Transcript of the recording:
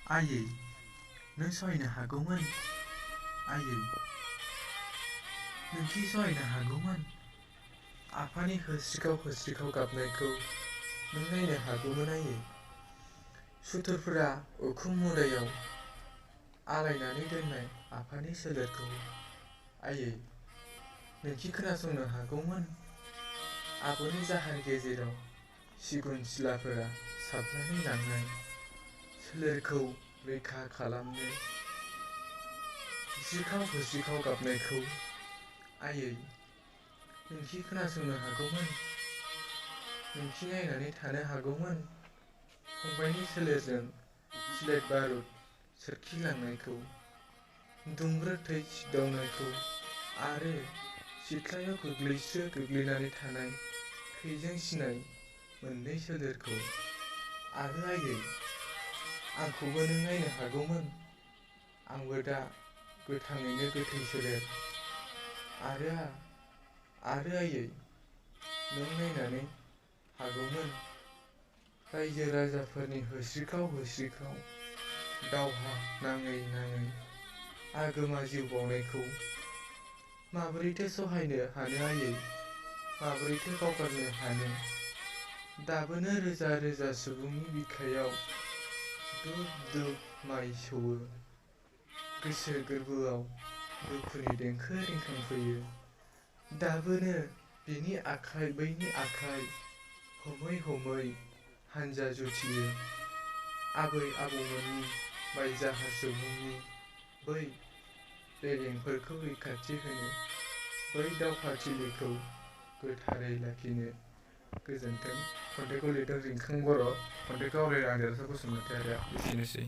आयै नों सहायनो हागौमोन। आयै नोंखि सहायनो हागौमोन। आफानि होस्रिखाव गाबनायखौ नों नायनो हागौमोन आयै। सुथुरफोरा उखुम मुदायाव आलायनानै दोननाय आफानि सोलेरखौ आयै नोंखि खोनासंनो हागौमोन। आब'नि जाहार गेजेराव सिगुन सिलाफोरा साबनानै लांनाय सोलेरखौ रैखा खालामनो होस्रिखाव गाबनायखौ आयै नोंखि खोनासंनो हागौमोन। नोंखि नायनानै थानो हागौमोन। फंबायनि सोलेरजों स्लेट बारुद सोरखिलांनायखौ, दुंब्रुद थै सिग्दावनायखौ आरो सिथ्लायाव गोग्लैनानै थानाय थैजों सिनाय मोननै सोलेरखौ आरो आयै आंखौबो नों नायनो हागौमोन। आंबो दा गोथाङैनो गोथै सोलेर आरो आयै नों नायनानै हागौमोन। रायजो राजाफोरनि होस्रिखाव दावहा नाङै आगोमा जिउ बाउनायखौ माबोरैथो सहायनो हानो आयै, माबोरैथो बावगारनो हानो। दाबोनो रोजा रोजा सुबुंनि बिखायाव दुब माइ सौवो। गोसो गोरबोआव दुखुनि देंखो रिंखांफैयो। दाबोनो बिनि आखाइ बैनि आखाइ हमै हानजा जुथियो। आबै आबौमोननि बायजाहा सुबुंनि बै रेजेंफोरखौ रैखाथि होनो, बै दावहाथिलिखौ गोथारै लाखिनो। गोजोन्थों। खन्थाइखौ लिरदों रिखं बर', खन्थाइखौ आवरायदों आं देरहासार बसुमतारी। एसेनोसै।